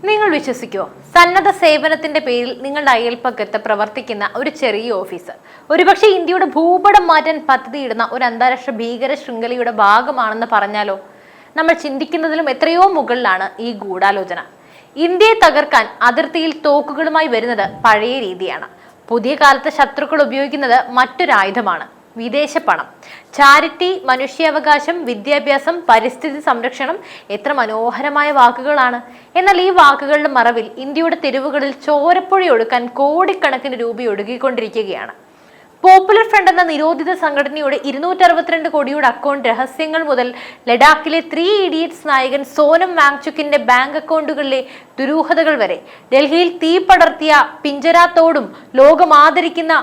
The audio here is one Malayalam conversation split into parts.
നിങ്ങൾ വിശ്വസിക്കുമോ? സന്നദ്ധ സേവനത്തിന്റെ പേരിൽ നിങ്ങളുടെ അയൽപ്പക്കത്ത് പ്രവർത്തിക്കുന്ന ഒരു ചെറിയ ഓഫീസ് ഒരുപക്ഷെ ഇന്ത്യയുടെ ഭൂപടം മാറ്റാൻ പദ്ധതിയിടുന്ന ഒരു അന്താരാഷ്ട്ര ഭീകര ശൃംഖലയുടെ ഭാഗമാണെന്ന് പറഞ്ഞാലോ? നമ്മൾ ചിന്തിക്കുന്നതിലും എത്രയോ മുകളിലാണ് ഈ ഗൂഢാലോചന. ഇന്ത്യയെ തകർക്കാൻ അതിർത്തിയിൽ തോക്കുകളുമായി വരുന്നത് പഴയ രീതിയാണ്. പുതിയ കാലത്ത് ശത്രുക്കൾ ഉപയോഗിക്കുന്നത് മറ്റൊരായുധമാണ്: വിദേശ പണം. ചാരിറ്റി, മനുഷ്യാവകാശം, വിദ്യാഭ്യാസം, പരിസ്ഥിതി സംരക്ഷണം, എത്ര മനോഹരമായ വാക്കുകളാണ്. എന്നാൽ ഈ വാക്കുകളുടെ മറവിൽ ഇന്ത്യയുടെ തെരുവുകളിൽ ചോരപ്പുഴ ഒഴുക്കാൻ കോടിക്കണക്കിന് രൂപ ഒഴുകിക്കൊണ്ടിരിക്കുകയാണ്. പോപ്പുലർ ഫ്രണ്ട് എന്ന നിരോധിത സംഘടനയുടെ 262 കോടിയുടെ അക്കൗണ്ട് രഹസ്യങ്ങൾ മുതൽ ലഡാക്കിലെ 3 ഇഡിയറ്റ്സ് നായകൻ സോനം വാങ്ചുക്കിന്റെ ബാങ്ക് അക്കൗണ്ടുകളിലെ ദുരൂഹതകൾ വരെ, ഡൽഹിയിൽ തീ പടർത്തിയ പിഞ്ചരാത്തോടും ലോകം ആദരിക്കുന്ന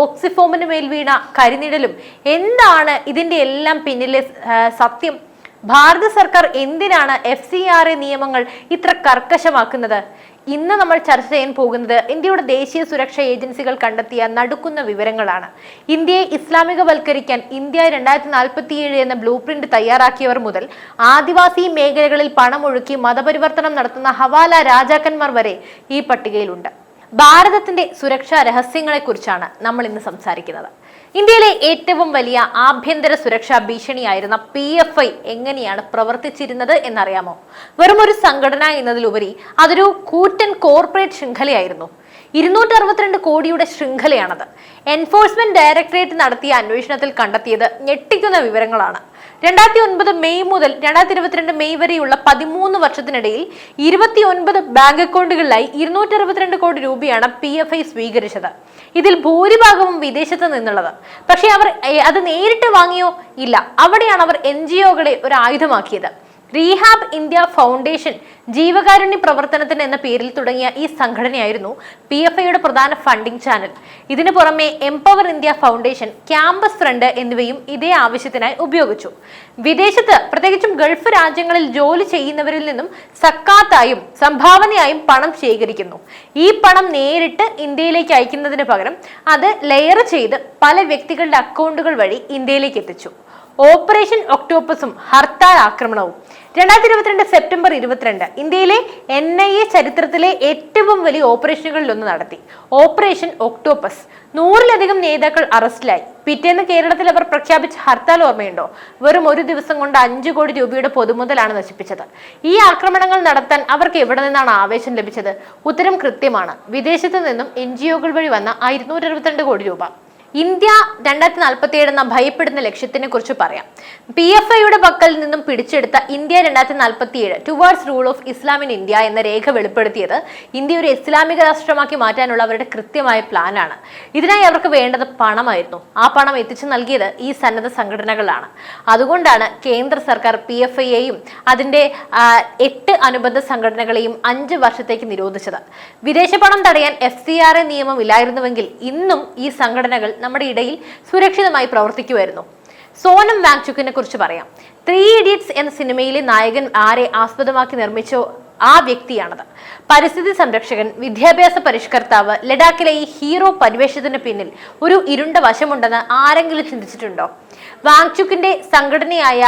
ഓക്സിഫോമിന് മേൽ വീണ കരിനിഴലും, എന്താണ് ഇതിന്റെ എല്ലാം പിന്നിലെ സത്യം? ഭാരത സർക്കാർ എന്തിനാണ് FCRA നിയമങ്ങൾ ഇത്ര കർക്കശമാക്കുന്നത്? ഇന്ന് നമ്മൾ ചർച്ച ചെയ്യാൻ പോകുന്നത് ഇന്ത്യയുടെ ദേശീയ സുരക്ഷാ ഏജൻസികൾ കണ്ടെത്തിയ നടുക്കുന്ന വിവരങ്ങളാണ്. ഇന്ത്യയെ ഇസ്ലാമികവൽക്കരിക്കാൻ ഇന്ത്യ 2047 എന്ന ബ്ലൂ പ്രിന്റ് തയ്യാറാക്കിയവർ മുതൽ ആദിവാസി മേഖലകളിൽ പണമൊഴുക്കി മതപരിവർത്തനം നടത്തുന്ന ഹവാല രാജാക്കന്മാർ വരെ ഈ പട്ടികയിലുണ്ട്. ഭാരതത്തിന്റെ സുരക്ഷാ രഹസ്യങ്ങളെ കുറിച്ചാണ് നമ്മൾ ഇന്ന് സംസാരിക്കുന്നത്. ഇന്ത്യയിലെ ഏറ്റവും വലിയ ആഭ്യന്തര സുരക്ഷാ ഭീഷണിയായിരുന്ന PFI എങ്ങനെയാണ് പ്രവർത്തിച്ചിരുന്നത് എന്നറിയാമോ? വെറും ഒരു സംഘടന എന്നതിലുപരി അതൊരു കൂറ്റൻ കോർപ്പറേറ്റ് ശൃംഖലയായിരുന്നു. 262 കോടിയുടെ ശൃംഖലയാണത്. എൻഫോഴ്സ്മെന്റ് ഡയറക്ടറേറ്റ് നടത്തിയ അന്വേഷണത്തിൽ കണ്ടെത്തിയത് ഞെട്ടിക്കുന്ന വിവരങ്ങളാണ്. 2009 മെയ് മുതൽ 2022 മെയ് വരെയുള്ള 13 വർഷത്തിനിടയിൽ 29 ബാങ്ക് അക്കൗണ്ടുകളിലായി 262 കോടി രൂപയാണ് PFI സ്വീകരിച്ചത്. ഇതിൽ ഭൂരിഭാഗവും വിദേശത്ത് നിന്നുള്ളത്. പക്ഷെ അവർ അത് നേരിട്ട് വാങ്ങിയോ? ഇല്ല. അവിടെയാണ് അവർ NGOകളെ ഒരു ആയുധമാക്കിയത്. റീഹാബ് ഇന്ത്യ ഫൗണ്ടേഷൻ ജീവകാരുണ്യ പ്രവർത്തനത്തിന് എന്ന പേരിൽ തുടങ്ങിയ ഈ സംഘടനയായിരുന്നു PFIയുടെ പ്രധാന ഫണ്ടിംഗ് ചാനൽ. ഇതിനു പുറമെ empower India foundation, campus front എന്നിവയും ഇതേ ആവശ്യത്തിനായി ഉപയോഗിച്ചു. വിദേശത്ത്, പ്രത്യേകിച്ചും ഗൾഫ് രാജ്യങ്ങളിൽ ജോലി ചെയ്യുന്നവരിൽ നിന്നും സക്കാത്തായും സംഭാവനയായും പണം ശേഖരിക്കുന്നു. ഈ പണം നേരിട്ട് ഇന്ത്യയിലേക്ക് അയക്കുന്നതിന് പകരം അത് ലെയർ ചെയ്ത് പല വ്യക്തികളുടെ അക്കൗണ്ടുകൾ വഴി ഇന്ത്യയിലേക്ക് എത്തിച്ചു. ഓപ്പറേഷൻ ഒക്ടോപ്പസും ഹർത്താൽ ആക്രമണവും. 2022 സെപ്റ്റംബർ 22 ഇന്ത്യയിലെ NIA ചരിത്രത്തിലെ ഏറ്റവും വലിയ ഓപ്പറേഷനുകളിലൊന്ന് നടത്തി. Operation octopus. 100-ലധികം നേതാക്കൾ അറസ്റ്റിലായി. പിറ്റേന്ന് കേരളത്തിൽ അവർ പ്രഖ്യാപിച്ച ഹർത്താൽ ഓർമ്മയുണ്ടോ? വെറും ഒരു ദിവസം കൊണ്ട് 5 കോടി രൂപയുടെ പൊതുമുതലാണ് നശിപ്പിച്ചത്. ഈ ആക്രമണങ്ങൾ നടത്താൻ അവർക്ക് എവിടെ നിന്നാണ് ആവേശം ലഭിച്ചത്? ഉത്തരം കൃത്യമാണ്: വിദേശത്ത് നിന്നും NGOകൾ വഴി വന്ന 262 കോടി രൂപ. ഇന്ത്യ 2047 എന്ന ഭയപ്പെടുന്ന ലക്ഷ്യത്തിനെ കുറിച്ച് പറയാം. PFIയുടെ പക്കൽ നിന്നും പിടിച്ചെടുത്ത India 2047 towards rule of Islam in India എന്ന രേഖ വെളിപ്പെടുത്തിയത് ഇന്ത്യ ഒരു ഇസ്ലാമിക രാഷ്ട്രമാക്കി മാറ്റാനുള്ള അവരുടെ കൃത്യമായ പ്ലാനാണ്. ഇതിനായി അവർക്ക് വേണ്ടത് പണമായിരുന്നു. ആ പണം എത്തിച്ചു നൽകിയത് ഈ സന്നദ്ധ സംഘടനകളാണ്. അതുകൊണ്ടാണ് കേന്ദ്ര സർക്കാർ PFIയെയും അതിന്റെ 8 അനുബന്ധ സംഘടനകളെയും 5 വർഷത്തേക്ക് നിരോധിച്ചത്. വിദേശ പണം തടയാൻ FCRA നിയമം ഇല്ലായിരുന്നുവെങ്കിൽ ഇന്നും ഈ സംഘടനകൾ നമ്മുടെ ഇടയിൽ സുരക്ഷിതമായി പ്രവർത്തിക്കുമായിരുന്നു. സോനം വാങ്ചുക്കിനെ കുറിച്ച് പറയാം. 3 ഇഡിയറ്റ്സ് എന്ന സിനിമയിലെ നായകൻ ആരെ ആസ്പദമാക്കി നിർമ്മിച്ചോ ആ വ്യക്തിയാണത്. പരിസ്ഥിതി സംരക്ഷകൻ, വിദ്യാഭ്യാസ പരിഷ്കർത്താവ്. ലഡാക്കിലെ ഈ ഹീറോ പരിവേഷത്തിന് പിന്നിൽ ഒരു ഇരുണ്ട വശമുണ്ടെന്ന് ആരെങ്കിലും ചിന്തിച്ചിട്ടുണ്ടോ? വാങ്ചുക്കിന്റെ സംഘടനയായ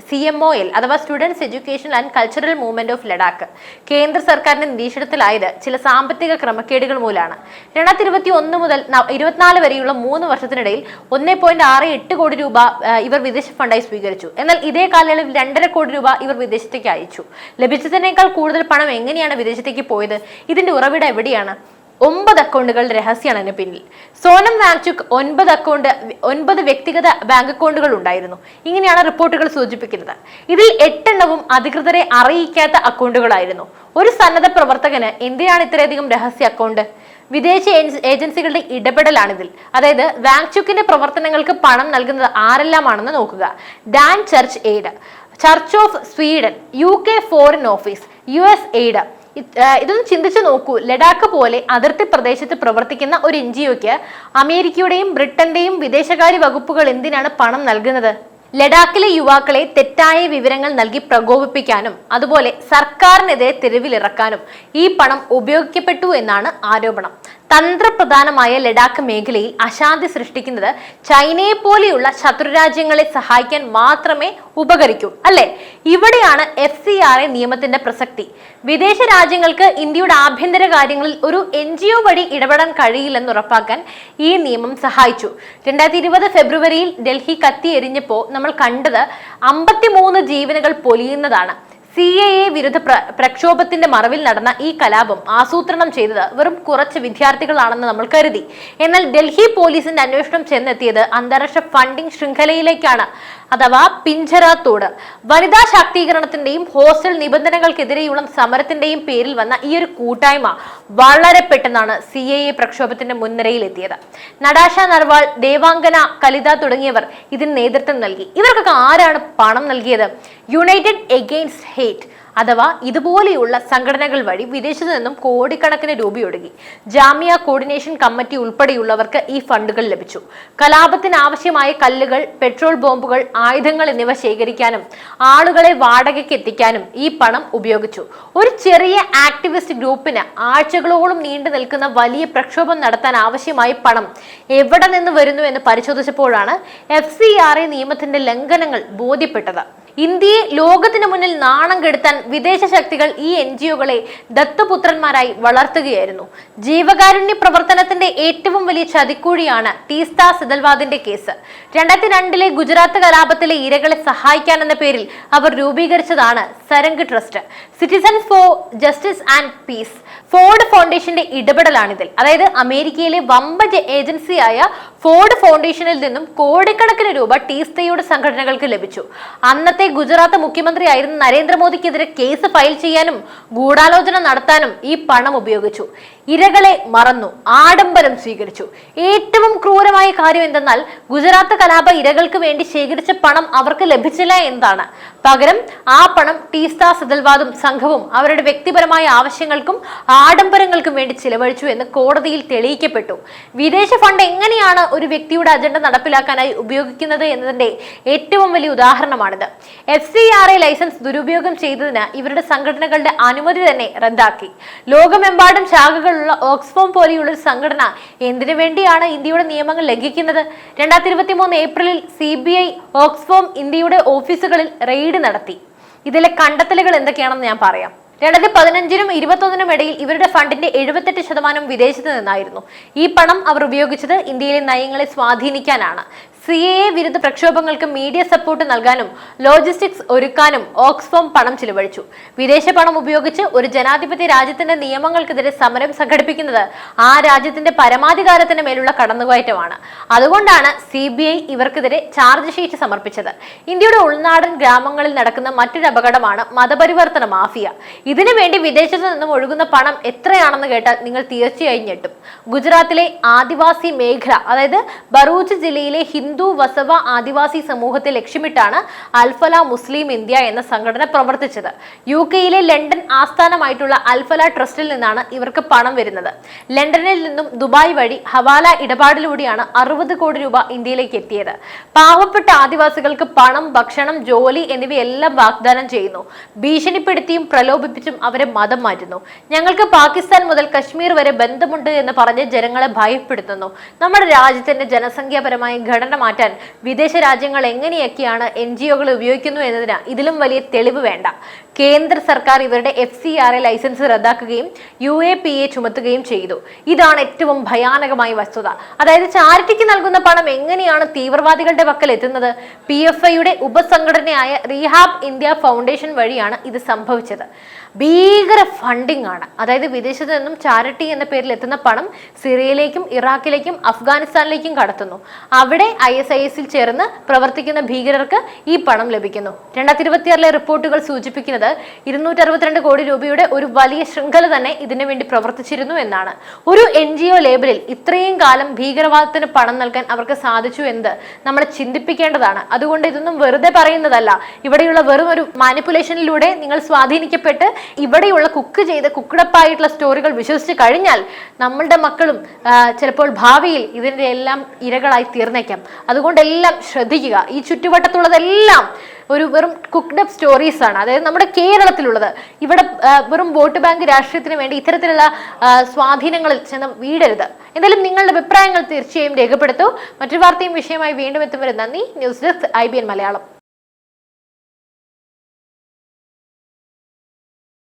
CMOL അഥവാ students education and cultural movement of Ladakh കേന്ദ്ര സർക്കാരിന്റെ നിരീക്ഷണത്തിലായത് ചില സാമ്പത്തിക ക്രമക്കേടുകൾ മൂലമാണ്. 2021 മുതൽ 24 വരെയുള്ള 3 വർഷത്തിനിടയിൽ 1.68 കോടി രൂപ ഇവർ വിദേശ ഫണ്ടായി സ്വീകരിച്ചു. എന്നാൽ ഇതേ കാലയളവിൽ 2.5 കോടി രൂപ ഇവർ വിദേശത്തേക്ക് അയച്ചു. ലഭിച്ചതിനേക്കാൾ കൂടുതൽ പണം എങ്ങനെയാണ് വിദേശത്തേക്ക് പോയത്? ഇതിന്റെ ഉറവിടം എവിടെയാണ്? 9 അക്കൗണ്ടുകളുടെ രഹസ്യമാണ് അതിന് പിന്നിൽ. സോനം വാങ്ചുക്ക് 9 വ്യക്തിഗത ബാങ്ക് അക്കൗണ്ടുകൾ ഉണ്ടായിരുന്നു. ഇങ്ങനെയാണ് റിപ്പോർട്ടുകൾ സൂചിപ്പിക്കുന്നത്. ഇതിൽ 8 എണ്ണവും അധികൃതരെ അറിയിക്കാത്ത അക്കൗണ്ടുകളായിരുന്നു. ഒരു സന്നദ്ധ പ്രവർത്തകന് എന്തിനാണ് ഇത്രയധികം രഹസ്യ അക്കൗണ്ട്? വിദേശ ഏജൻസികളുടെ ഇടപെടലാണിതിൽ. അതായത് വാങ്ചുക്കിന്റെ പ്രവർത്തനങ്ങൾക്ക് പണം നൽകുന്നത് ആരെല്ലാമാണെന്ന് നോക്കുക. Dan church aid, church of Sweden, UK foreign office, US aid. ഇതൊന്ന് ചിന്തിച്ചു നോക്കൂ. ലഡാക്ക് പോലെ അതിർത്തി പ്രദേശത്ത് പ്രവർത്തിക്കുന്ന ഒരു NGOയ്ക്ക് അമേരിക്കയുടെയും ബ്രിട്ടന്റെയും വിദേശകാര്യ വകുപ്പുകൾ എന്തിനാണ് പണം നൽകുന്നത്? ലഡാക്കിലെ യുവാക്കളെ തെറ്റായ വിവരങ്ങൾ നൽകി പ്രകോപിപ്പിക്കാനും അതുപോലെ സർക്കാരിനെതിരെ തെരുവിലിറക്കാനും ഈ പണം ഉപയോഗിക്കപ്പെട്ടു എന്നാണ് ആരോപണം. തന്ത്രപ്രധാനമായ ലഡാക്ക് മേഖലയിൽ അശാന്തി സൃഷ്ടിക്കുന്നത് ചൈനയെ പോലെയുള്ള ശത്രുരാജ്യങ്ങളെ സഹായിക്കാൻ മാത്രമേ ഉപകരിക്കൂ, അല്ലെ? ഇവിടെയാണ് FCRA നിയമത്തിന്റെ പ്രസക്തി. വിദേശ രാജ്യങ്ങൾക്ക് ഇന്ത്യയുടെ ആഭ്യന്തര കാര്യങ്ങളിൽ ഒരു NGO വഴി ഇടപെടാൻ കഴിയില്ലെന്ന് ഉറപ്പാക്കാൻ ഈ നിയമം സഹായിച്ചു. 2020 ഫെബ്രുവരിയിൽ ഡൽഹി കത്തിയെരിഞ്ഞപ്പോൾ നമ്മൾ കണ്ടത് 53 ജീവനുകൾ പൊലിയുന്നതാണ്. CAA വിരുദ്ധ പ്രക്ഷോഭത്തിന്റെ മറവിൽ നടന്ന ഈ കലാപം ആസൂത്രണം ചെയ്തത് വെറും കുറച്ച് വിദ്യാർത്ഥികളാണെന്ന് നമ്മൾ കരുതി. എന്നാൽ ഡൽഹി പോലീസിന്റെ അന്വേഷണം ചെന്നെത്തിയത് അന്താരാഷ്ട്ര ഫണ്ടിംഗ് ശൃംഖലയിലേക്കാണ്, അഥവാ പിഞ്ചരാത്തോട്. വനിതാ ശാക്തീകരണത്തിന്റെയും ഹോസ്റ്റൽ നിബന്ധനകൾക്കെതിരെയുള്ള സമരത്തിന്റെയും പേരിൽ വന്ന ഈ ഒരു കൂട്ടായ്മ വളരെ പെട്ടെന്നാണ് CAA പ്രക്ഷോഭത്തിന്റെ മുൻനിരയിലെത്തിയത്. നടാഷ നർവാൾ, ദേവാംഗന കലിത തുടങ്ങിയവർ ഇതിന് നേതൃത്വം നൽകി. ഇവർക്കൊക്കെ ആരാണ് പണം നൽകിയത്? യുണൈറ്റഡ് എഗെയിൻസ്റ്റ് ഹേറ്റ് അഥവാ ഇതുപോലെയുള്ള സംഘടനകൾ വഴി വിദേശത്തു നിന്നും കോടിക്കണക്കിന് രൂപയൊഴുകി. ജാമിയ കോർഡിനേഷൻ കമ്മിറ്റി ഉൾപ്പെടെയുള്ളവർക്ക് ഈ ഫണ്ടുകൾ ലഭിച്ചു. കലാപത്തിന് ആവശ്യമായ കല്ലുകൾ, പെട്രോൾ ബോംബുകൾ, ആയുധങ്ങൾ എന്നിവ ശേഖരിക്കാനും ആളുകളെ വാടകയ്ക്ക് എത്തിക്കാനും ഈ പണം ഉപയോഗിച്ചു. ഒരു ചെറിയ ആക്ടിവിസ്റ്റ് ഗ്രൂപ്പിന് ആഴ്ചകളോളം നീണ്ടു നിൽക്കുന്ന വലിയ പ്രക്ഷോഭം നടത്താൻ ആവശ്യമായ പണം എവിടെ നിന്ന് വരുന്നു എന്ന് പരിശോധിച്ചപ്പോഴാണ് FCRA നിയമത്തിന്റെ ലംഘനങ്ങൾ ബോധ്യപ്പെട്ടത്. ഇന്ത്യയെ ലോകത്തിന് മുന്നിൽ നാണം കെടുത്താൻ വിദേശ ശക്തികൾ ഈ NGOകളെ ദത്തുപുത്രന്മാരായി വളർത്തുകയായിരുന്നു. ജീവകാരുണ്യ പ്രവർത്തനത്തിന്റെ ഏറ്റവും വലിയ ചതിക്കുഴിയാണ് ടീസ്ത സിതൽവാദിന്റെ കേസ്. 2002 ഗുജറാത്ത് കലാപത്തിലെ ഇരകളെ സഹായിക്കാനെന്ന പേരിൽ അവർ രൂപീകരിച്ചതാണ് Sarang trust. Citizens for justice and peace Ford ഫൗണ്ടേഷന്റെ ഇടപെടലാണിതിൽ. അതായത് അമേരിക്കയിലെ വമ്പൻ ഏജൻസിയായ ഫോർഡ് ഫൗണ്ടേഷനിൽ നിന്നും കോടിക്കണക്കിന് രൂപ ടീസ്തയുടെ സംഘടനകൾക്ക് ലഭിച്ചു. അന്നത്തെ ഗുജറാത്ത് മുഖ്യമന്ത്രിയായിരുന്ന നരേന്ദ്രമോദിക്കെതിരെ കേസ് ഫയൽ ചെയ്യാനും ഗൂഢാലോചന നടത്താനും ഈ പണം ഉപയോഗിച്ചു. ഇരകളെ മറന്നു, ആഡംബരം സ്വീകരിച്ചു. ഏറ്റവും ക്രൂരമായ കാര്യം എന്തെന്നാൽ ഗുജറാത്ത് കലാപ ഇരകൾക്ക് വേണ്ടി ശേഖരിച്ച പണം അവർക്ക് ലഭിച്ചില്ല എന്നതാണ്. പകരം ആ പണം ടീസ്ത സിതൽവാദും സംഘവും അവരുടെ വ്യക്തിപരമായ ആവശ്യങ്ങൾക്കും ആഡംബരങ്ങൾക്കും വേണ്ടി ചിലവഴിച്ചു എന്ന് കോടതിയിൽ തെളിയിക്കപ്പെട്ടു. വിദേശ ഫണ്ട് എങ്ങനെയാണ് ഒരു വ്യക്തിയുടെ അജണ്ട നടപ്പിലാക്കാനായി ഉപയോഗിക്കുന്നത് എന്നതിന്റെ ഏറ്റവും വലിയ ഉദാഹരണമാണിത്. FCRA ലൈസൻസ് ദുരുപയോഗം ചെയ്തതിന് ഇവരുടെ സംഘടനകളുടെ അനുമതി തന്നെ റദ്ദാക്കി. ലോകമെമ്പാടും ശാഖകളുള്ള ഓക്സ്ഫോം പോലെയുള്ള ഒരു സംഘടന എന്തിനു വേണ്ടിയാണ് ഇന്ത്യയുടെ നിയമങ്ങൾ ലംഘിക്കുന്നത്? 2023 ഏപ്രിലിൽ CBI ഓക്സ്ഫോം ഇന്ത്യയുടെ ഓഫീസുകളിൽ റെയ്ഡ് നടത്തി. ഇതിലെ കണ്ടെത്തലുകൾ എന്തൊക്കെയാണെന്ന് ഞാൻ പറയാം. 2015-നും 2021-നും ഇടയിൽ ഇവരുടെ ഫണ്ടിന്റെ 78% വിദേശത്ത് നിന്നായിരുന്നു. ഈ പണം അവർ ഉപയോഗിച്ചത് ഇന്ത്യയിലെ നയങ്ങളെ സ്വാധീനിക്കാനാണ്. CAA വിരുദ്ധ പ്രക്ഷോഭങ്ങൾക്ക് മീഡിയ സപ്പോർട്ട് നൽകാനും ലോജിസ്റ്റിക്സ് ഒരുക്കാനും ഓക്സ്ഫോം പണം ചിലവഴിച്ചു. വിദേശ പണം ഉപയോഗിച്ച് ഒരു ജനാധിപത്യ രാജ്യത്തിന്റെ നിയമങ്ങൾക്കെതിരെ സമരം സംഘടിപ്പിക്കുന്നത് ആ രാജ്യത്തിന്റെ പരമാധികാരത്തിന് മേലുള്ള കടന്നുകയറ്റമാണ്. അതുകൊണ്ടാണ് CBI ഇവർക്കെതിരെ ചാർജ് ഷീറ്റ് സമർപ്പിച്ചത്. ഇന്ത്യയുടെ ഉൾനാടൻ ഗ്രാമങ്ങളിൽ നടക്കുന്ന മറ്റൊരു അപകടമാണ് മതപരിവർത്തന മാഫിയ. ഇതിനു വേണ്ടി വിദേശത്ത് നിന്നും ഒഴുകുന്ന പണം എത്രയാണെന്ന് കേട്ടാൽ നിങ്ങൾ തീർച്ചയായും ഞെട്ടും. ഗുജറാത്തിലെ ആദിവാസി മേഖല, അതായത് ബറൂച്ച് ജില്ലയിലെ ഹിന്ദു വസവ ആദിവാസി സമൂഹത്തെ ലക്ഷ്യമിട്ടാണ് അൽഫല മുസ്ലിം ഇന്ത്യ എന്ന സംഘടന പ്രവർത്തിച്ചത്. UK-യിലെ ലണ്ടൻ ആസ്ഥാനമായിട്ടുള്ള അൽഫല ട്രസ്റ്റിൽ നിന്നാണ് ഇവർക്ക് പണം വരുന്നത്. ലണ്ടനിൽ നിന്നും ദുബായ് വഴി ഹവാല ഇടപാടിലൂടെയാണ് 60 കോടി രൂപ ഇന്ത്യയിലേക്ക് എത്തിയത്. പാവപ്പെട്ട ആദിവാസികൾക്ക് പണം, ഭക്ഷണം, ജോലി എന്നിവയെല്ലാം വാഗ്ദാനം ചെയ്യുന്നു. ഭീഷണിപ്പെടുത്തിയും പ്രലോഭിപ്പിച്ചും അവരെ മതം മാറ്റുന്നു. ഞങ്ങൾക്ക് പാകിസ്ഥാൻ മുതൽ കശ്മീർ വരെ ബന്ധമുണ്ട് എന്ന് പറഞ്ഞ് ജനങ്ങളെ ഭയപ്പെടുത്തുന്നു. നമ്മുടെ രാജ്യത്തിന്റെ ജനസംഖ്യാപരമായ ഘടന മാറ്റാൻ വിദേശ രാജ്യങ്ങൾ എങ്ങനെയൊക്കെയാണ് NGOകൾ ഉപയോഗിക്കുന്നു എന്നതിന് ഇതിലും വലിയ തെളിവ് വേണ്ട. കേന്ദ്ര സർക്കാർ ഇവരുടെ FCRA ലൈസൻസ് റദ്ദാക്കുകയും UAPA ചുമത്തുകയും ചെയ്തു. ഇതാണ് ഏറ്റവും ഭയാനകമായ വസ്തുത. അതായത് ചാരിറ്റിക്ക് നൽകുന്ന പണം എങ്ങനെയാണ് തീവ്രവാദികളുടെ പക്കൽ എത്തുന്നത്? PFIയുടെ ഉപസംഘടനയായ റീഹാബ് ഇന്ത്യ ഫൗണ്ടേഷൻ വഴിയാണ് ഇത് സംഭവിച്ചത്. ഭീകര ഫണ്ടിംഗ് ആണ്. അതായത് വിദേശത്ത് നിന്നും ചാരിറ്റി എന്ന പേരിൽ എത്തുന്ന പണം സിറിയയിലേക്കും ഇറാഖിലേക്കും അഫ്ഗാനിസ്ഥാനിലേക്കും കടത്തുന്നു. അവിടെ ISIS-ൽ ചേർന്ന് പ്രവർത്തിക്കുന്ന ഭീകരർക്ക് ഈ പണം ലഭിക്കുന്നു. 2026 റിപ്പോർട്ടുകൾ സൂചിപ്പിക്കുന്നത് പറയുന്നത് 262 കോടി രൂപയുടെ ഒരു വലിയ ശൃംഖല തന്നെ ഇതിനു വേണ്ടി പ്രവർത്തിച്ചിരുന്നു എന്നാണ്. ഒരു NGO ലേബലിൽ ഇത്രയും കാലം ഭീകരവാദത്തിന് പണം നൽകാൻ അവർക്ക് സാധിച്ചു എന്ന് നമ്മളെ ചിന്തിപ്പിക്കേണ്ടതാണ്. അതുകൊണ്ട് ഇതൊന്നും വെറുതെ പറയുന്നതല്ല. ഇവിടെയുള്ള വെറും ഒരു മാനിപ്പുലേഷനിലൂടെ നിങ്ങൾ സ്വാധീനിക്കപ്പെട്ട് ഇവിടെയുള്ള കുക്കഡപ്പായിട്ടുള്ള സ്റ്റോറികൾ വിശ്വസിച്ച് കഴിഞ്ഞാൽ നമ്മളുടെ മക്കളും ചിലപ്പോൾ ഭാവിയിൽ ഇതിന്റെ എല്ലാം ഇരകളായി തീർന്നേക്കാം. അതുകൊണ്ട് എല്ലാം ശ്രദ്ധിക്കുക. ഈ ചുറ്റുവട്ടത്തുള്ളതെല്ലാം ഒരു വെറും കുക്ക്ഡപ്പ് സ്റ്റോറീസ് ആണ്. അതായത് നമ്മുടെ കേരളത്തിലുള്ളത്. ഇവിടെ വെറും വോട്ട് ബാങ്ക് രാഷ്ട്രീയത്തിന് വേണ്ടി ഇത്തരത്തിലുള്ള സ്വാധീനങ്ങളിൽ ചെന്ന് വീടരുത്. എന്തായാലും നിങ്ങളുടെ അഭിപ്രായങ്ങൾ തീർച്ചയായും രേഖപ്പെടുത്തൂ. മറ്റൊരു വാർത്തയും വിഷയമായി വീണ്ടും എത്തും വരെ നന്ദി. News desk IBN Malayalam.